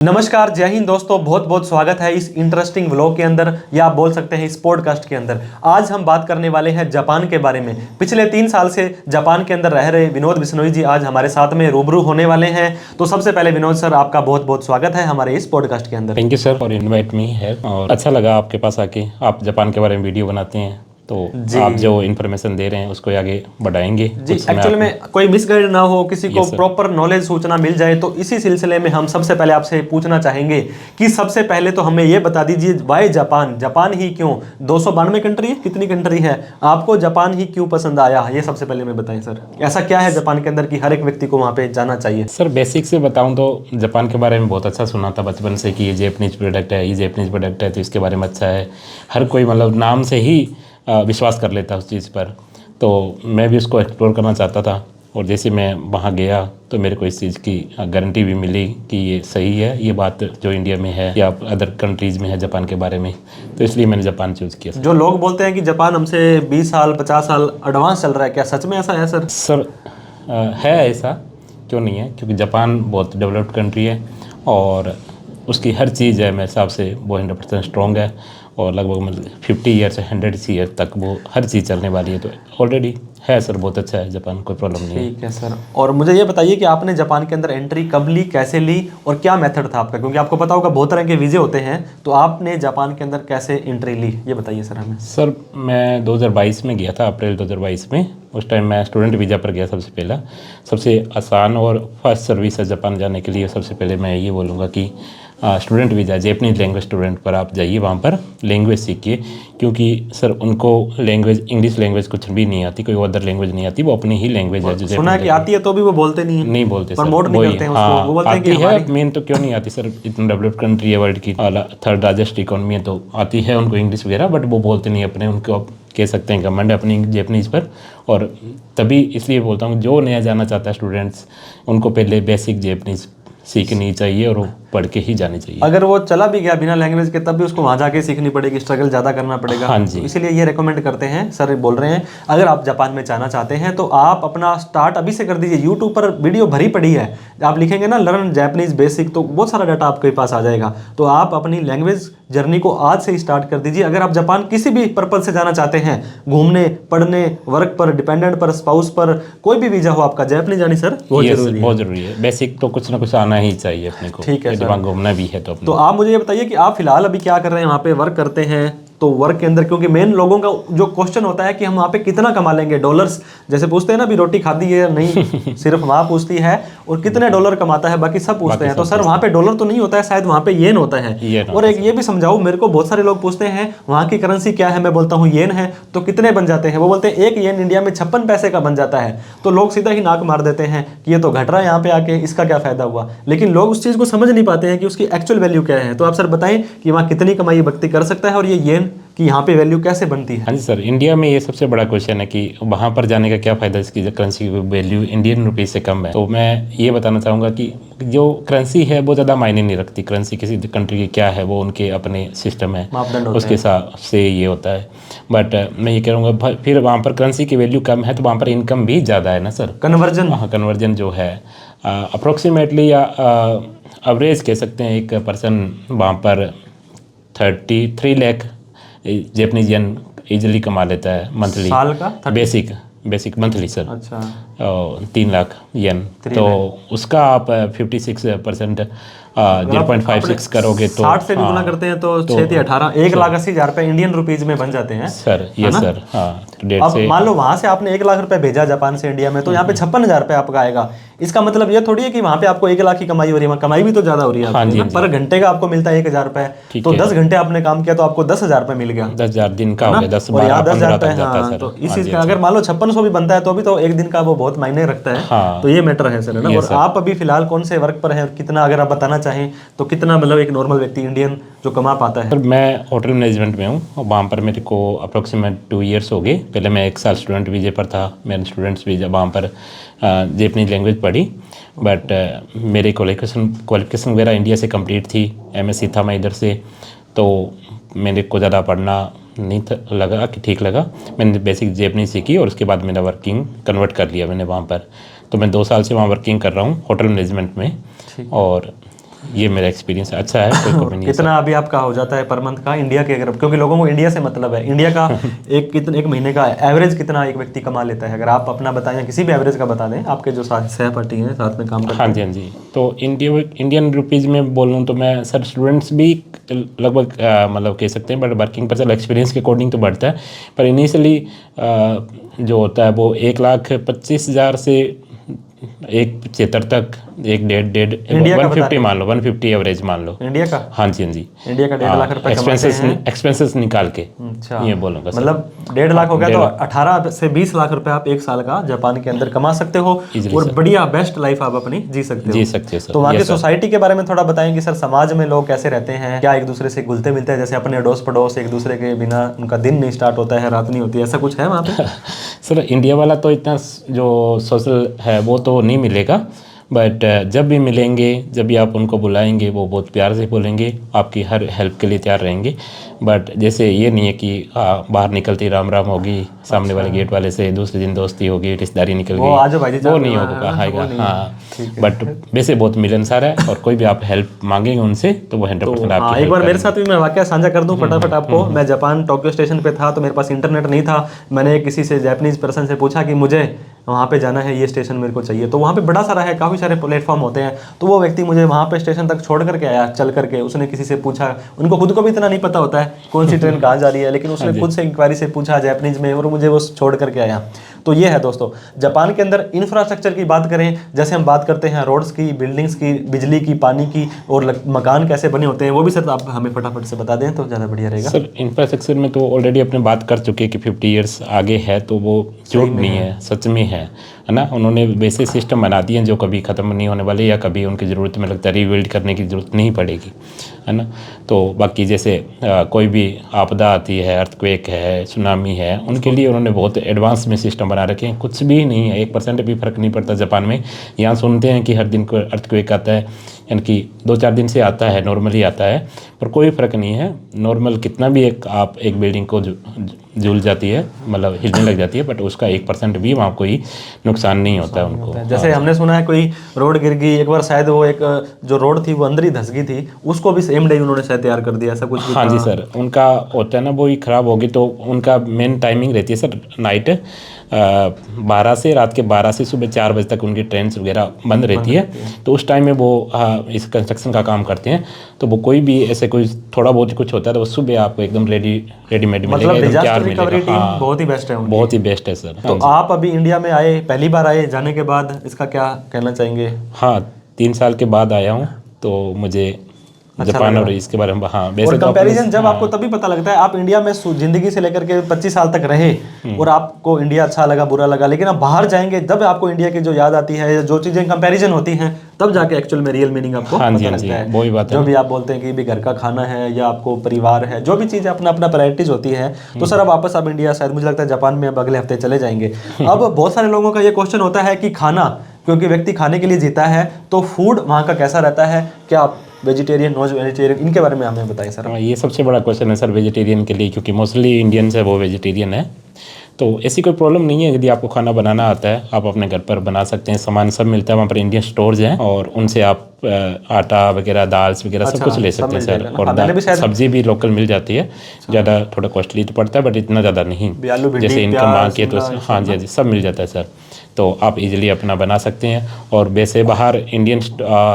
नमस्कार, जय हिंद दोस्तों। बहुत बहुत स्वागत है इस इंटरेस्टिंग व्लॉग के अंदर, या आप बोल सकते हैं इस पॉडकास्ट के अंदर। आज हम बात करने वाले हैं जापान के बारे में। पिछले 3 साल से जापान के अंदर रह रहे विनोद बिश्नोई जी आज हमारे साथ में रूबरू होने वाले हैं। तो सबसे पहले विनोद सर, आपका बहुत बहुत स्वागत है हमारे इस पॉडकास्ट के अंदर। Thank you sir for invite me है, और अच्छा लगा आपके पास आके। आप जापान के बारे में वीडियो बनाते हैं तो आप जो इन्फॉर्मेशन दे रहे हैं उसको आगे बढ़ाएंगे जी। एक्चुअली में कोई मिसगाइड ना हो, किसी को प्रॉपर नॉलेज सूचना मिल जाए, तो इसी सिलसिले में हम सबसे पहले आपसे पूछना चाहेंगे कि सबसे पहले तो हमें ये बता दीजिए, वाई जापान? जापान ही क्यों? 292 कंट्री है, कितनी कंट्री है? आपको जापान ही क्यों पसंद आया, ये सबसे पहले मैं बताएं सर। ऐसा क्या है जापान के अंदर कि हर एक व्यक्ति को वहाँ पे जाना चाहिए? सर बेसिक से बताऊं तो जापान के बारे में बहुत अच्छा सुना था बचपन से कि ये जैपनीज प्रोडक्ट है, ये जैपनीज प्रोडक्ट है, तो इसके बारे में अच्छा है। हर कोई मतलब नाम से ही विश्वास कर लेता उस चीज़ पर, तो मैं भी उसको एक्सप्लोर करना चाहता था। और जैसे मैं वहाँ गया तो मेरे को इस चीज़ की गारंटी भी मिली कि ये सही है, ये बात जो इंडिया में है या अदर कंट्रीज़ में है जापान के बारे में, तो इसलिए मैंने जापान चूज़ किया। जो लोग बोलते हैं कि जापान हमसे 20 साल 50 साल एडवांस चल रहा है, क्या सच में ऐसा है सर? सर है ऐसा, क्यों नहीं है, क्योंकि जापान बहुत डेवलप्ड कंट्री है और उसकी हर चीज़ है मेरे हिसाब से वो 100% स्ट्रॉन्ग है, और लगभग मतलब 50 ईयर से 100 ईयर तक वो हर चीज़ चलने वाली है। तो ऑलरेडी है सर, बहुत अच्छा है जापान, कोई प्रॉब्लम नहीं है। ठीक है सर। और मुझे ये बताइए कि आपने जापान के अंदर एंट्री कब ली, कैसे ली और क्या मेथड था आपका? क्योंकि आपको पता होगा बहुत तरह के वीज़े होते हैं, तो आपने जापान के अंदर कैसे एंट्री ली, ये बताइए सर हमें। सर मैं 2022 में गया था, अप्रैल 2022 में। उस टाइम मैं स्टूडेंट वीज़ा पर गया सबसे पहला। सबसे आसान और फर्स्ट सर्विस है जापान जाने के लिए। सबसे पहले मैं ये बोलूँगा कि student visa, Japanese language student पर आप जाइए, वहाँ पर लैंग्वेज सीखिए, क्योंकि सर उनको लैंग्वेज, इंग्लिश लैंग्वेज कुछ भी नहीं आती, कोई अदर लैंग्वेज नहीं आती, वो अपनी ही लैंग्वेज है। जो सुना है कि आती है तो भी वो बोलते नहीं है, नहीं बोलते सर, प्रमोट नहीं करते हैं उसको। वो बोलते हैं कि है मेन, तो क्यों नहीं आती सर, इतना डेवलप्ड कंट्री है, वर्ल्ड की 3rd लार्जेस्ट इकोनॉमी है, तो आती है उनको इंग्लिश वगैरह, बट वो बोलते नहीं अपने, उनको आप कह सकते हैं घमंड है अपनी जैपनीज पर। और तभी इसलिए बोलता हूँ जो नया जाना चाहता है स्टूडेंट्स, उनको पहले बेसिक जैपनीज सीखनी चाहिए और वो पढ़ के ही जानी चाहिए। अगर वो चला भी गया बिना लैंग्वेज के, तब भी उसको वहाँ जाके सीखनी पड़ेगी, स्ट्रगल ज़्यादा करना पड़ेगा। हाँ जी। तो इसीलिए ये रेकमेंड करते हैं सर, बोल रहे हैं अगर आप जापान में जाना चाहते हैं तो आप अपना स्टार्ट अभी से कर दीजिए। यूट्यूब पर वीडियो भरी पड़ी है, आप लिखेंगे ना लर्न जापानीज बेसिक, तो बहुत सारा डाटा आपके पास आ जाएगा। तो आप अपनी लैंग्वेज जर्नी को आज से ही स्टार्ट कर दीजिए। अगर आप जापान किसी भी पर्पज से जाना चाहते हैं, घूमने, पढ़ने, वर्क पर, डिपेंडेंट पर, स्पाउस पर, कोई भी वीजा हो आपका, जापानीज जानी सर बहुत जरूरी है। बेसिक तो कुछ ना कुछ आना ही चाहिए अपने को। ठीक है सर, घूमना भी है तो आप मुझे ये बताइए कि आप फिलहाल अभी क्या कर रहे हैं, वहाँ पे वर्क करते हैं? तो वर्क के अंदर, क्योंकि मेन लोगों का जो क्वेश्चन होता है कि हम वहाँ पे कितना कमा लेंगे, डॉलर्स जैसे पूछते हैं ना, अभी रोटी खाती है नहीं सिर्फ वहाँ पूछती है, और कितने डॉलर कमाता है बाकी सब पूछते हैं। तो सर वहाँ पे डॉलर तो नहीं होता है, शायद वहाँ पे येन होता है। और एक ये भी समझाओ मेरे को, बहुत सारे लोग पूछते हैं वहाँ की करेंसी क्या है, मैं बोलता हूँ येन है, तो कितने बन जाते हैं? वो बोलते हैं 1 येन इंडिया में 56 पैसे का बन जाता है। तो लोग सीधा ही नाक मार देते हैं कि ये तो घट रहा है यहाँ पे आके, इसका क्या फायदा हुआ। लेकिन लोग उस चीज़ को समझ नहीं पाते हैं कि उसकी एक्चुअल वैल्यू क्या है। तो आप सर बताएं कि वहाँ कितनी कमाई व्यक्ति कर सकता है, और ये येन कि यहाँ पे वैल्यू कैसे बनती है? हाँ जी सर, इंडिया में ये सबसे बड़ा क्वेश्चन है कि वहाँ पर जाने का क्या फ़ायदा, इसकी करेंसी की वैल्यू इंडियन रुपीज़ से कम है। तो मैं ये बताना चाहूँगा कि जो करेंसी है वो ज़्यादा मायने नहीं रखती। करेंसी किसी कंट्री की क्या है, वो उनके अपने सिस्टम है, उसके हिसाब से ये होता है। बट मैं ये कहूँगा फिर वहाँ पर करेंसी की वैल्यू कम है तो वहाँ पर इनकम भी ज़्यादा है ना सर। कन्वर्जन, हाँ, कन्वर्जन जो है अप्रोक्सीमेटली या एवरेज कह सकते हैं, एक पर्सन वहाँ पर 33 लाख जैपनीज येन इजीली कमा लेता है मंथली। साल का? Basic monthly sir. अच्छा, 3 लाख येन, तो उसका आप 56% 0.56 करोगे तो 60 से गुना करते हैं तो 6 या 18, 1,80,000 रुपए इंडियन रुपीज में बन जाते हैं सर। ये सर हाँ, अब मान लो वहां से आपने 1 लाख रुपए भेजा जापान से इंडिया में, तो यहाँ पे 56,000 रुपए आपका आएगा। इसका मतलब ये थोड़ी है कि वहाँ पे आपको 1 लाख की कमाई हो रही है, कमाई भी तो ज्यादा हो रही है। हाँ जी, पर घंटे का आपको मिलता है 1,000 रुपए, तो 10 घंटे आपने काम किया तो आपको 10,000 रुपए मिल गया। 10,000 दिन का हो गया, 10,000 रुपए। तो इस चीज का अगर मान लो 5600 भी बनता है तो भी तो एक दिन का वो बहुत मायने रखता है। तो ये मैटर है सर, है ना। और आप अभी फिलहाल कौन से वर्क पर है, कितना अगर आप बताना चाहें तो कितना मतलब एक नॉर्मल व्यक्ति इंडियन जो कमा पाता है? मैं होटल मैनेजमेंट में हूँ, और वहाँ पर मेरे को अप्रोक्सीमेट 2 ईयर्स हो गए। पहले मैं 1 साल स्टूडेंट वीजे पर था, मैंने स्टूडेंट्स वीजा वहाँ पर जैपनीज लैंग्वेज पढ़ी। बट मेरी क्वालिफिकेशन वगैरह इंडिया से कंप्लीट थी, MSc था मैं इधर से, तो मेरे को ज़्यादा पढ़ना नहीं लगा कि ठीक लगा। मैंने बेसिक जैपनीज सीखी और उसके बाद मेरा वर्किंग कन्वर्ट कर लिया मैंने वहाँ पर। तो मैं 2 साल से वहाँ वर्किंग कर रहा हूँ होटल मैनेजमेंट में। और ये मेरा एक्सपीरियंस अच्छा है, कोई कमी नहीं है। कितना अभी आपका हो जाता है पर मंथ का इंडिया के, अगर क्योंकि लोगों को इंडिया से मतलब है, इंडिया का एक महीने का एवरेज कितना एक व्यक्ति कमा लेता है, अगर आप अपना बताएं, किसी भी एवरेज का बता दें, आपके जो सहपाठी हैं साथ में काम करते हाँ जी, हाँ जी। तो इंडियन रुपीज़ में बोलूँ तो मैं सर, स्टूडेंट्स भी लगभग मतलब कह सकते हैं, बट वर्किंग पर्सन एक्सपीरियंस के अकॉर्डिंग तो बढ़ता है, पर इनिशियली जो होता है वो 1,25,000 से 1,75 तक, एक डेढ़ इंडिया का 150 मान लो, 150 एवरेज मान लो। इंडिया का? हाँ जी, हाँ जी। इंडिया का 1.5 लाख रुपए कमाते हैं, एक्सपेंसेस निकाल के। अच्छा, ये बोलूँगा सर। मतलब 1.5 लाख हो गया, तो 18 से 20 लाख रुपए आप एक साल का जापान के अंदर कमा सकते हो, और बढ़िया बेस्ट लाइफ आप अपनी जी सकते हो। सर। तो वहाँ की सोसाइटी के बारे में थोड़ा बताएंगे सर, समाज में लोग कैसे रहते हैं, क्या एक दूसरे से घुलते मिलते हैं, जैसे अपने अड़ोस पड़ोस एक दूसरे के बिना उनका दिन नहीं स्टार्ट होता है, रात नहीं होती है, ऐसा कुछ है वहाँ पे? सर इंडिया वाला तो इतना जो सोशल है वो तो नहीं मिलेगा, बट जब भी मिलेंगे, जब भी आप उनको बुलाएंगे, वो बहुत प्यार से बोलेंगे, आपकी हर हेल्प के लिए तैयार रहेंगे। बट जैसे ये नहीं है कि बाहर निकलती राम राम होगी, सामने वाले गेट वाले से दूसरे दिन दोस्ती होगी, रिश्तेदारी निकल गई, वो नहीं होगा, आएगा। हाँ, बट वैसे बहुत मिलनसार है, और कोई भी आप हेल्प मांगेंगे उनसे तो वो 100% आपकी। एक बार मेरे साथ भी मैं वाकया साझा कर दूं फटाफट आपको। मैं जापान टोक्यो स्टेशन पे था, तो मेरे पास इंटरनेट नहीं था। मैंने किसी से, जापानीज पर्सन से पूछा कि मुझे वहाँ पे जाना है, ये स्टेशन मेरे को चाहिए। तो वहाँ पे बड़ा सारा है, काफ़ी सारे प्लेटफॉर्म होते हैं। तो वो व्यक्ति मुझे वहाँ पे स्टेशन तक छोड़ करके आया, चल करके। उसने किसी से पूछा, उनको खुद को भी इतना नहीं पता होता है कौन सी ट्रेन कहाँ जा रही है, लेकिन उसने खुद से इंक्वायरी से पूछा जापानीज में, और मुझे वो छोड़ करके आया। तो ये है दोस्तों, जापान के अंदर इंफ्रास्ट्रक्चर की बात करें, जैसे हम बात करते हैं रोड्स की, बिल्डिंग्स की, बिजली की, पानी की, और मकान कैसे बने होते हैं, वो भी सर आप हमें फटाफट से बता दें तो ज़्यादा बढ़िया रहेगा। सर इंफ्रास्ट्रक्चर में तो ऑलरेडी अपने बात कर चुके हैं कि 50 ईयर्स आगे है, तो वो झूठ नहीं है, सच में है ना। उन्होंने वैसे सिस्टम बना दिए हैं जो कभी ख़त्म नहीं होने वाले, या कभी उनकी ज़रूरत में लगता है रीबिल्ड करने की ज़रूरत नहीं पड़ेगी, है ना। तो बाकी जैसे कोई भी आपदा आती है, अर्थक्वेक है, सुनामी है, उनके लिए उन्होंने बहुत एडवांस में सिस्टम बना रखे हैं। कुछ भी नहीं है, 1% भी फ़र्क नहीं पड़ता जापान में। यहाँ सुनते हैं कि हर दिन को अर्थक्वेक आता है, यानी कि 2-4 दिन से आता है, नॉर्मली आता है, पर कोई फ़र्क नहीं है। नॉर्मल कितना भी एक बिल्डिंग को झूल जाती है, मतलब हिलने लग जाती है, बट उसका 1% भी वहाँ कोई नुकसान नहीं होता है उनको। जैसे हमने सुना है कोई रोड गिर गई एक बार, शायद वो एक जो रोड थी वो अंदर ही धंस गई थी, उसको भी सेम डे उन्होंने शायद तैयार कर दिया, ऐसा कुछ भी हाँ था। जी सर, उनका होता है ना, वो ही ख़राब होगी तो उनका मेन टाइमिंग रहती है सर नाइट 12 से, रात के 12 से सुबह 4 बजे तक उनकी ट्रेन वगैरह बंद रहती है। तो उस टाइम में वो इस कंस्ट्रक्शन का काम करते हैं। तो वो कोई भी ऐसे कोई थोड़ा बहुत कुछ होता है तो वो सुबह आपको एकदम रेडीमेड मिलेगा, एकदम तैयार मिलेगा। हाँ, बहुत ही बेस्ट है उनकी। बहुत ही बेस्ट है सर। तो आप अभी इंडिया में आए, पहली बार आए, जाने के बाद इसका क्या कहना चाहेंगे? हाँ, 3 साल के बाद आया हूँ, तो मुझे जापान और इसके बारे में, हाँ, और कंपैरिजन जब आपको तभी पता लगता है, आप इंडिया में जिंदगी से लेकर के 25 साल तक रहे और आपको इंडिया अच्छा लगा, बुरा लगा, लेकिन आप बाहर जाएंगे तब आपको इंडिया की जो याद आती है, जो चीजें कंपैरिजन होती हैं, तब जाके एक्चुअल में रियल मीनिंग आपको पता लगता है। वही बात है, जो भी आप बोलते हैं कि भी घर का खाना है या आपको परिवार है, जो भी चीज़ अपना अपना प्रायोरिटीज होती है। तो सर अब वापस आप इंडिया, शायद मुझे लगता है जापान में अब अगले हफ्ते चले जाएंगे। अब बहुत सारे लोगों का ये क्वेश्चन होता है कि खाना, क्योंकि व्यक्ति खाने के लिए जीता है, तो फूड वहाँ का कैसा रहता है, क्या वेजिटेरियन, नॉन वेजिटेरियन, इनके बारे में हमें बताएं सर। ये सबसे बड़ा क्वेश्चन है सर वेजिटेरियन के लिए, क्योंकि मोस्टली इंडियंस है वो वेजिटेरियन है। तो ऐसी कोई प्रॉब्लम नहीं है, यदि आपको खाना बनाना आता है आप अपने घर पर बना सकते हैं। सामान सब मिलता है वहाँ पर, इंडियन स्टोर्स हैं, और उनसे आप आटा वगैरह, दाल्स वगैरह सब कुछ ले सकते हैं सर। और सब्जी भी लोकल मिल जाती है, ज़्यादा थोड़ा कॉस्टली तो पड़ता है, बट इतना ज़्यादा नहीं। जैसे इनकम मांग के तो हाँ जी, सब मिल जाता है सर। तो आप इजीली अपना बना सकते हैं। और वैसे बाहर इंडियन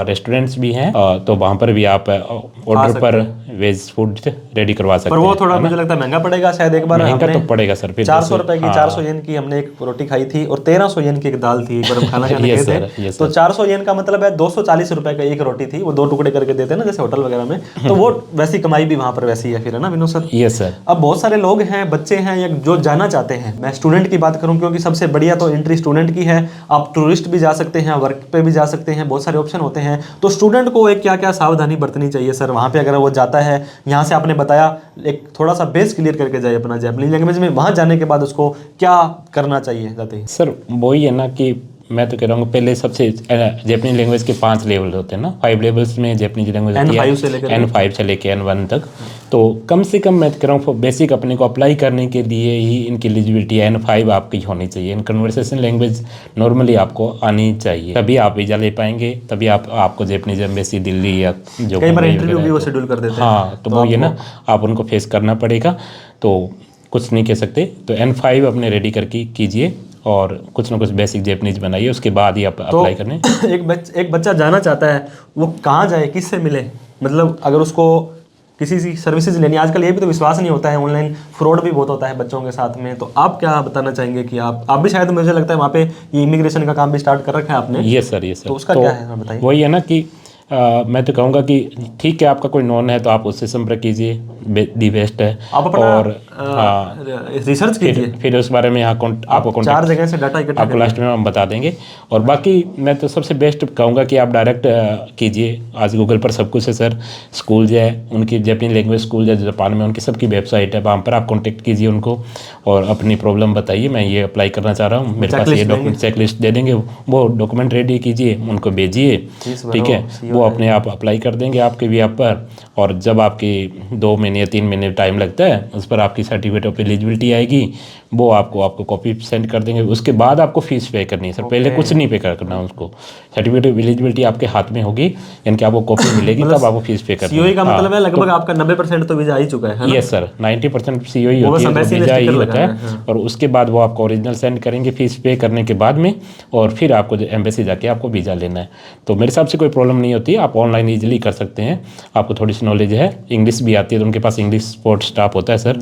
रेस्टोरेंट्स भी हैं, तो वहाँ पर भी आप ऑर्डर पर वेज फूड रेडी करवा सकते हैं। पर वो थोड़ा मुझे लगता है महंगा पड़ेगा शायद। एक बार महंगा तो पड़ेगा सर, फिर 400 रुपए की, 400 येन की हमने एक रोटी खाई थी, और 1300 येन की एक दाल थी। एक बार हम खाना खाने गए थे, तो 400 येन का मतलब है 240 रुपए का एक रोटी थी। वो 2 टुकड़े करके देते हैं ना, जैसे होटल वगैरह में। तो वो वैसी कमाई भी वहाँ पर वैसी है फिर, है ना विनोद सर? Yes sir. अब बहुत सारे लोग हैं, बच्चे हैं, या जो जाना चाहते हैं, मैं स्टूडेंट की बात करूँ, क्योंकि सबसे बढ़िया तो एंट्री स्टूडेंट की है। आप टूरिस्ट भी जा सकते हैं, वर्क पे भी जा सकते हैं, बहुत सारे ऑप्शन होते हैं। तो स्टूडेंट को एक क्या क्या सावधानी बरतनी चाहिए सर वहाँ पे, अगर वो जाता है? यहाँ से आपने बताया एक थोड़ा सा बेस क्लियर करके जाए अपना जापानीज लैंग्वेज में, वहाँ जाने के बाद उसको क्या करना चाहिए जाते ही? सर वही है ना कि मैं तो कह रहा हूँ पहले सबसे जापानीज लैंग्वेज के 5 लेवल होते हैं ना, 5 लेवल्स में जापानीज लैंग्वेज होती है, N5 से लेकर N1 तक। तो कम से कम मैं कह रहा हूँ बेसिक अपने को अप्लाई करने के लिए ही इनकी एलिजिबिलिटी N5 आपकी होनी चाहिए। इन कन्वर्सेशन लैंग्वेज नॉर्मली आपको आनी चाहिए, तभी आप वीज़ा ले पाएंगे, तभी आपको जापानीज एम्बेसी दिल्ली या जो कई बार इंटरव्यू भी वो शेड्यूल कर देते हैं। हाँ, तो वो ये ना आप उनको फेस करना पड़ेगा, तो कुछ नहीं कह सकते। तो N5 अपने रेडी करके कीजिए और कुछ ना कुछ बेसिक जापानीज बनाइए, उसके बाद ही आप अप्लाई करने। एक बच्चा जाना चाहता है, वो कहाँ जाए, किससे मिले? मतलब अगर उसको किसी सी सर्विसेज लेनी, आजकल ये भी तो विश्वास नहीं होता है, ऑनलाइन फ्रॉड भी बहुत होता है बच्चों के साथ में, तो आप क्या बताना चाहेंगे कि आप भी शायद, मुझे लगता है वहाँ पे ये इमिग्रेशन का काम भी स्टार्ट कर रखा है आपने? ये सर तो उसका क्या है बताइए। वही है ना कि मैं तो कहूँगा कि ठीक है, आपका कोई नॉन है तो आप उससे संपर्क कीजिए, दी बेस्ट है। आप अपना और रिसर्च कीजिए, फिर उस बारे में यहाँ आपको 4 जगह से डाटा इकट्ठा आपको लास्ट में हम बता देंगे। और बाकी मैं तो सबसे बेस्ट कहूँगा कि आप डायरेक्ट कीजिए, आज गूगल पर सब कुछ है सर। स्कूल जो है उनकी जापानी लैंग्वेज स्कूल जो जापान में, उनकी सबकी वेबसाइट है, वहाँ पर आप कॉन्टेक्ट कीजिए उनको और अपनी प्रॉब्लम बताइए, मैं ये अप्लाई करना चाह रहा हूँ, मेरे पास ये डॉक्यूमेंट चेकलिस्ट दे देंगे, वो डॉक्यूमेंट रेडी कीजिए, उनको भेजिए, ठीक है, वो अपने आप अप्लाई कर देंगे आपके भी आप पर। और जब आपकी 2 महीने या 3 महीने टाइम लगता है, उस पर आपकी सर्टिफिकेट ऑफ एलिजिबिलिटी आएगी, वो आपको कॉपी सेंड कर देंगे। उसके बाद आपको फीस पे करनी है सर, पहले कुछ नहीं पे करना है उसको। सर्टिफिकेट ऑफ एलिजिबिलिटी आपके हाथ में होगी, यानी कि आपको कॉपी मिलेगी, तब आपको फीस पे करनी है। सीओई का मतलब है लगभग आपका 90% तो वीजा आ ही चुका है ना? यस सर, 90% सीओई होती है, वीजा ही होता है। और उसके बाद वो आपको ओरिजिनल सेंड करेंगे फीस पे करने के बाद में, और फिर आपको एम्बेसी जाके आपको वीज़ा लेना है। तो मेरे हिसाब से कोई प्रॉब्लम नहीं होती, आप ऑनलाइन ईजिली कर सकते हैं। आपको थोड़ी सी नॉलेज है, इंग्लिश भी आती है, तो उनके पास इंग्लिश सपोर्ट स्टाफ होता है सर,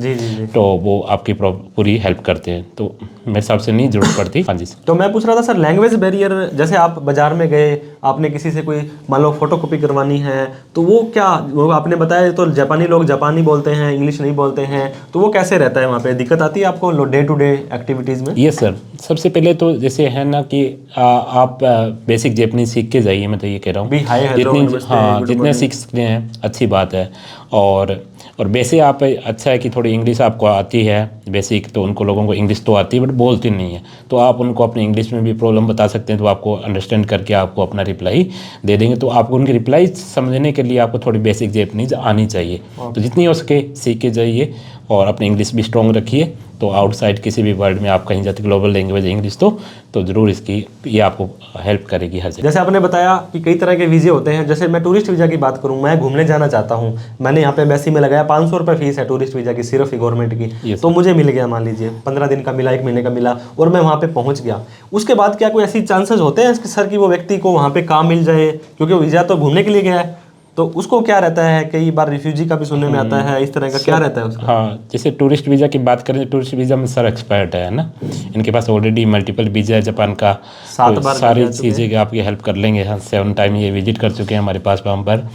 तो वो आपकी पूरी हेल्प करते हैं, तो मेरे हिसाब से नहीं जरूरत पड़ती। हाँ जी। तो मैं पूछ रहा था सर, लैंग्वेज बैरियर, जैसे आप बाजार में गए, आपने किसी से कोई मान लो फोटो कॉपी करवानी है, तो वो क्या, वो आपने बताया तो जापानी लोग जापानी बोलते हैं, इंग्लिश नहीं बोलते हैं, तो वो कैसे रहता है वहाँ पे? दिक्कत आती है आपको डे टू डे एक्टिविटीज़ में? ये सर, सबसे पहले तो जैसे है ना कि आप बेसिक जापानी सीख के जाइए, मैं तो ये कह रहा हूँ, जितने सीख सकते हैं अच्छी बात है। और वैसे आप अच्छा है कि थोड़ी इंग्लिश आपको आती है बेसिक, तो उनको लोगों को इंग्लिश तो आती है बट बोलती नहीं है, तो आप उनको अपनी इंग्लिश में भी प्रॉब्लम बता सकते हैं, तो आपको अंडरस्टैंड करके आपको अपना रिप्लाई दे देंगे। तो आपको उनकी रिप्लाई समझने के लिए आपको थोड़ी बेसिक जापानीज आनी चाहिए, तो जितनी हो सके सीख के जाइए और अपनी इंग्लिश भी स्ट्रॉन्ग रखिए। तो आउटसाइड किसी भी वर्ल्ड में आप कहीं जाते, ग्लोबल लैंग्वेज इंग्लिश तो ज़रूर इसकी ये आपको हेल्प करेगी हर जगह। जैसे आपने बताया कि कई तरह के वीज़े होते हैं, जैसे मैं टूरिस्ट वीज़ा की बात करूं, मैं घूमने जाना चाहता हूं, मैंने यहाँ पे एम्बेसी में लगाया 500 रुपये फीस है टूरिस्ट वीज़ा की, सिर्फ ही गवर्नमेंट की, तो मुझे मिल गया, मान लीजिए 15 दिन का मिला, 1 महीने का मिला, और मैं वहाँ पे पहुँच गया। उसके बाद क्या कोई ऐसी चांसेस होते हैं सर कि वो व्यक्ति को वहाँ पे काम मिल जाए, क्योंकि वीज़ा तो घूमने के लिए गया है, तो उसको क्या रहता है? कई बार रिफ्यूजी का भी सुनने में आता है, इस तरह का क्या रहता है उसका? हाँ, जैसे टूरिस्ट वीज़ा की बात करें, टूरिस्ट वीज़ा में सर एक्सपर्ट है ना, इनके पास ऑलरेडी मल्टीपल वीज़ा है जापान का, 7 बार सारी चीज़ें आपकी हेल्प कर लेंगे। हाँ, 7 टाइम ये विजिट कर चुके हैं हमारे पास वहाँ पर,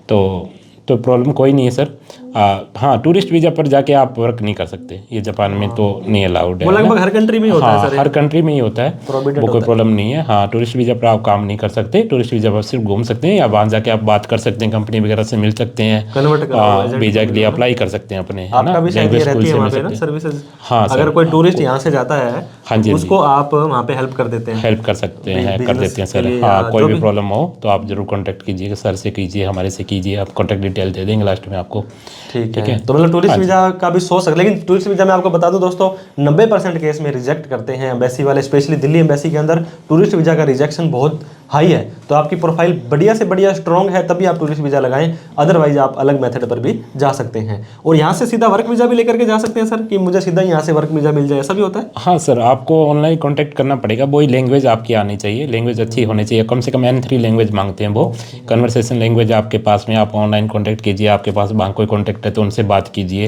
तो प्रॉब्लम कोई नहीं है सर। हाँ, टूरिस्ट वीज़ा पर जाके आप वर्क नहीं कर सकते, ये जापान में तो नहीं अलाउड है। वो लगभग हर कंट्री में ही होता है सर, हर कंट्री में ही होता है, वो कोई प्रॉब्लम नहीं है। हाँ, टूरिस्ट वीज़ा पर आप काम नहीं कर सकते, टूरिस्ट वीज़ा पर सिर्फ घूम सकते हैं, या वहाँ जाके आप बात कर सकते हैं, कंपनी वगैरह से मिल सकते हैं, वीज़ा के लिए अप्लाई कर सकते हैं अपने, आपका भी शायद ये रहती है वहाँ पे ना सर्विसेज? हाँ, अगर कोई टूरिस्ट यहाँ से जाता है, हाँ जी, उसको आप वहाँ पे हेल्प कर देते हैं? हेल्प कर सकते हैं, कर देते हैं सर। हाँ, कोई भी प्रॉब्लम हो तो आप जरूर कॉन्टैक्ट कीजिएगा, सर से कीजिए, हमारे से कीजिए, आप कॉन्टैक्ट डिटेल दे देंगे लास्ट में आपको। ठीक है, तो मतलब टूरिस्ट वीज़ा का भी सोच सकते, लेकिन टूरिस्ट वीज़ा में आपको बता दूं दोस्तों, 90% केस में रिजेक्ट करते हैं एम्बेसी वाले, स्पेशली दिल्ली एम्बेसी के अंदर टूरिस्ट वीज़ा का रिजेक्शन बहुत हाई है। तो आपकी प्रोफाइल बढ़िया से बढ़िया स्ट्रॉन्ग है तभी आप टूरिस्ट वीज़ा लगाएं, अदरवाइज आप अलग मेथड पर भी जा सकते हैं। और यहाँ से सीधा वर्क वीज़ा भी लेकर के जा सकते हैं सर, कि मुझे सीधा यहाँ से वर्क वीज़ा मिल जाए, ऐसा भी होता है? हाँ सर, आपको ऑनलाइन कॉन्टैक्ट करना पड़ेगा, वही लैंग्वेज आपकी आनी चाहिए, लैंग्वेज अच्छी होनी चाहिए, कम से कम N3 लैंग्वेज मांगते हैं वो, कन्वर्सेशन लैंग्वेज आपके पास में, आप ऑनलाइन कॉन्टैक्ट कीजिए, आपके पास वहाँ कोई कॉन्टैक्ट है तो उनसे बात कीजिए,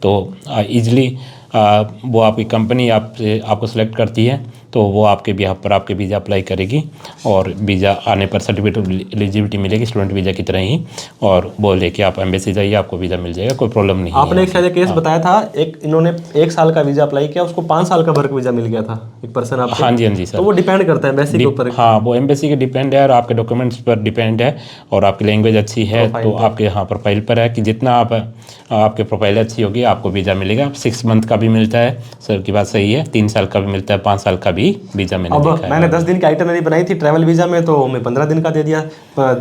तो ईजिली वो आपकी कंपनी आपको सेलेक्ट करती है, तो वो आपके बिहाफ पर आपके वीज़ा अप्लाई करेगी, और वीज़ा आने पर सर्टिफिकेट ऑफ एलिजिबिलिटी मिलेगी स्टूडेंट वीज़ा की तरह ही, और वो लेके आप एम्बेसी जाइए, आपको वीज़ा मिल जाएगा, कोई प्रॉब्लम नहीं। आपने एक शायद केस बताया था, इन्होंने 1 साल का वीज़ा अप्लाई किया, उसको 5 साल का वर्क वीज़ा मिल गया था एक पर्सन आपको? हाँ जी सर, तो वो डिपेंड करता है एम्बेसी के ऊपर? हाँ, वो एम्बेसी के डिपेंड है, और आपके डॉक्यूमेंट्स पर डिपेंड है, और आपकी लैंग्वेज अच्छी है तो आपके प्रोफाइल पर है कि जितना आपके प्रोफाइल अच्छी होगी आपको वीज़ा मिलेगा। 6 मंथ का भी मिलता है, सर की बात सही है, 3 साल का भी मिलता है, 5 साल का भी भी वीज़ा मैंने अब देखा है। मैंने 10 दिन की आइटनरी बनाई थी ट्रैवल वीज़ा में, तो मैं 15 दिन का दे दिया,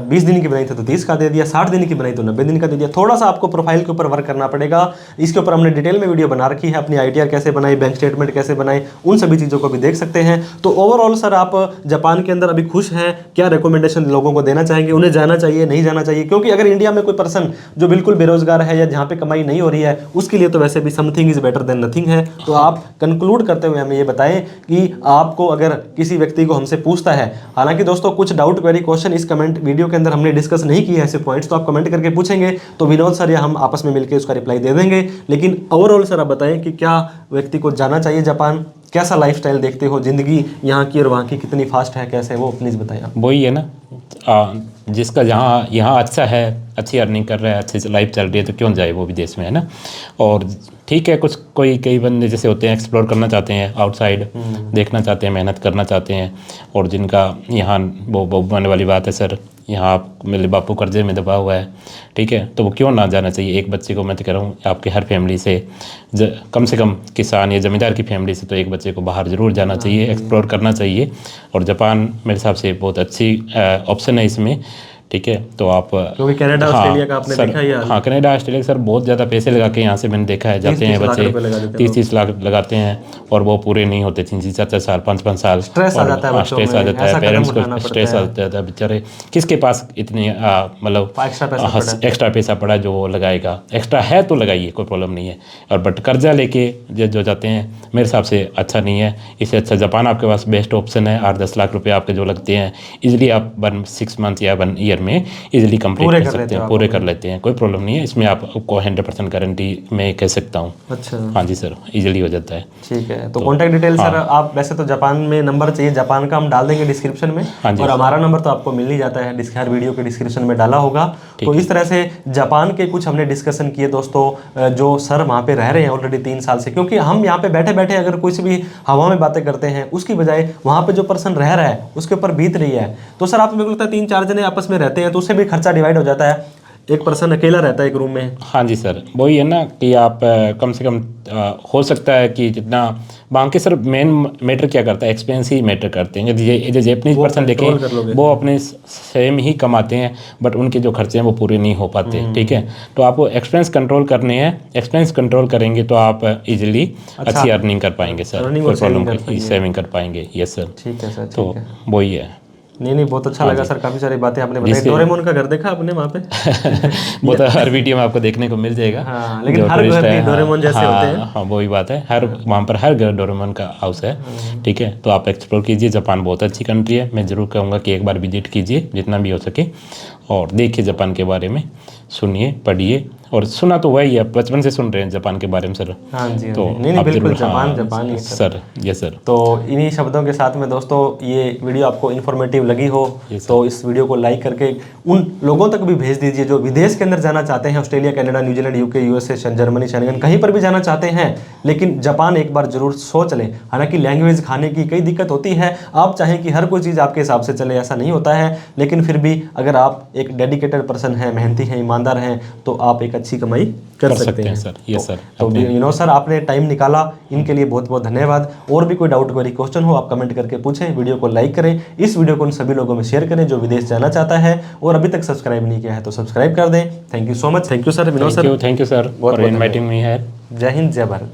20 दिन की बनाई थी तो 30 का दे दिया, 60 दिन की बनाई तो 90 दिन का दे दिया। थोड़ा सा आपको प्रोफाइल के ऊपर वर्क करना पड़ेगा। इसके ऊपर हमने डिटेल में वीडियो बना रखी है, अपनी ITR कैसे बनाई, बैंक स्टेटमेंट कैसे बनाई, उन सभी चीज़ों को भी देख सकते हैं। तो ओवरऑल सर आप जापान के अंदर अभी खुश हैं? क्या रिकमेंडेशन लोगों को देना चाहेंगे? उन्हें जाना चाहिए, नहीं जाना चाहिए? क्योंकि अगर इंडिया में कोई पर्सन जो बिल्कुल बेरोजगार है या जहाँ पे कमाई नहीं हो रही है, उसके लिए तो वैसे भी something is better than nothing है। तो आप कंक्लूड करते हुए हमें ये बताएं कि आपको अगर किसी व्यक्ति को हमसे पूछता है, हालांकि दोस्तों कुछ डाउट क्वेरी क्वेश्चन इस कमेंट वीडियो के अंदर हमने डिस्कस नहीं किए ऐसे पॉइंट्स, तो आप कमेंट करके पूछेंगे तो विनोद सर या हम आपस में मिलकर उसका रिप्लाई दे देंगे। लेकिन ओवरऑल सर आप बताएं कि क्या व्यक्ति को जाना चाहिए जापान? कैसा लाइफस्टाइल देखते हो, जिंदगी यहाँ की और वहाँ की कितनी फास्ट है, कैसे है वो प्लीज़ बताएं आप। वही है ना, जिसका जहाँ यहाँ अच्छा है, अच्छी अर्निंग कर रहा है, अच्छी लाइफ चल रही है, तो क्यों जाए वो विदेश में, है ना। और ठीक है, कुछ कई बंदे जैसे होते हैं एक्सप्लोर करना चाहते हैं, आउटसाइड देखना चाहते हैं, मेहनत करना चाहते हैं, और जिनका यहाँ वो बनने वाली बात है सर, यहाँ आप मेरे बापू कर्जे में दबा हुआ है, ठीक है, तो वो क्यों ना जाना चाहिए। एक बच्चे को मैं तो कह रहा हूँ आपके हर फैमिली से कम से कम किसान या ज़मींदार की फैमिली से तो एक बच्चे को बाहर ज़रूर जाना चाहिए, एक्सप्लोर करना चाहिए। और जापान मेरे हिसाब से बहुत अच्छी ऑप्शन है इसमें, ठीक है। तो आप क्योंकि कनाडा ऑस्ट्रेलिया का आपने देखा ही है। हाँ, कनाडा ऑस्ट्रेलिया सर बहुत ज़्यादा पैसे लगा के यहाँ से मैंने देखा है, जाते हैं बच्चे 30-30 लाख लगाते हैं और वो पूरे नहीं होते, 3-4 साल 5-5 साल स्ट्रेस आ जाता है, स्ट्रेस आ जाता है, पेरेंट्स को स्ट्रेस आ जाता है, बेचारे किसके पास इतनी मतलब एक्स्ट्रा पैसा पड़ा जो वो लगाएगा। एक्स्ट्रा है तो लगाइए, कोई प्रॉब्लम नहीं है, और बट कर्जा लेके जो जाते हैं मेरे हिसाब से अच्छा नहीं है। इससे अच्छा जापान आपके पास बेस्ट ऑप्शन है। 8-10 लाख रुपये आपके जो लगते हैं इजीली आप 6 मंथ या 1 ईयर में इजीली कंप्लीट कर सकते हैं, पूरे कर लेते हैं, कोई प्रॉब्लम नहीं है इसमें। आपको 100% गारंटी मैं कह सकता हूँ। अच्छा, हाँ जी सर, इजीली हो जाता है। ठीक है, तो कॉन्टैक्ट डिटेल सर आप वैसे तो जापान में नंबर चाहिए, जापान का हम डाल देंगे डिस्क्रिप्शन में, और हमारा नंबर तो आपको मिल ही जाता है, हर वीडियो के डिस्क्रिप्शन में डाला होगा। तो इस तरह से जापान के कुछ हमने डिस्कशन किए दोस्तों, जो सर वहाँ पे रह रहे हैं ऑलरेडी 3 साल से। क्योंकि हम यहाँ पे बैठे बैठे अगर कुछ भी हवा में बातें करते हैं, उसकी बजाय वहाँ पे जो पर्सन रह रहा है उसके ऊपर बीत रही है। तो सर आप मेरे को लगता है 3-4 जने आपस में रहते हैं तो उससे भी खर्चा डिवाइड हो जाता है, एक पर्सन अकेला रहता है एक रूम में। हाँ जी सर, वही है ना कि आप कम से कम हो सकता है कि जितना बाकी सर मेन मैटर क्या करता है, एक्सपेंस ही मैटर करते हैं। जो जैपनीज पर्सन देखें वो अपने सेम ही कमाते हैं बट उनके जो खर्चे हैं वो पूरे नहीं हो पाते, ठीक है। तो आपको एक्सपेंस कंट्रोल करने हैं, एक्सपेंस कंट्रोल करेंगे तो आप इजीली अच्छी अर्निंग कर पाएंगे सर, कोई प्रॉब्लम नहीं, सेविंग कर पाएंगे। यस सर, ठीक है सर, तो वही है। नहीं बहुत अच्छा लगा सर, काफी सारी बातें आपने बताई। डोरेमोन का घर देखा आपने वहाँ पे? वो तो हर वीडियो में आपको देखने को मिल जाएगा। हाँ, लेकिन हर घर में डोरेमोन जैसे होते हैं। हाँ, वही बात है, वहाँ पर हर घर डोरेमोन का हाउस है, ठीक है। तो आप एक्सप्लोर कीजिए, जापान बहुत अच्छी कंट्री है। मैं जरूर कहूँगा कि एक बार विजिट कीजिए जितना भी हो सके, और देखिए जापान के बारे में, सुनिए, पढ़िए। और सुना तो वही है, बचपन से सुन रहे हैं जापान के बारे में सर। हाँ जी, तो नहीं बिल्कुल जापान ही सर। Yes sir. तो इन्हीं शब्दों के साथ में दोस्तों ये वीडियो आपको इन्फॉर्मेटिव लगी हो तो इस वीडियो को लाइक करके उन लोगों तक भी भेज दीजिए जो विदेश के अंदर जाना चाहते हैं, Australia, Canada, New Zealand, UK, USA, Germany, Schengen, कहीं पर भी जाना चाहते हैं, लेकिन जापान एक बार जरूर सोच लें। हालांकि लैंग्वेज, खाने की कई दिक्कत होती है, आप चाहें कि हर कोई चीज़ आपके हिसाब से चले ऐसा नहीं होता है, लेकिन फिर भी अगर आप एक डेडिकेटेड पर्सन हैं, मेहनती हैं, ईमानदार हैं, तो आप एक अच्छी कमाई कर सकते हैं सर। Yes sir. तो विनोद सर आपने टाइम निकाला, इनके लिए बहुत बहुत धन्यवाद। और भी कोई डाउट क्वेरी क्वेश्चन हो आप कमेंट करके पूछें, वीडियो को लाइक करें, इस वीडियो को उन सभी लोगों में शेयर करें जो विदेश जाना चाहता है और अभी तक सब्सक्राइब नहीं किया है तो सब्सक्राइब कर दें। Thank you so much. Thank you sir Vinod sir. Thank you sir for inviting me here. जय हिंद, जय भारत।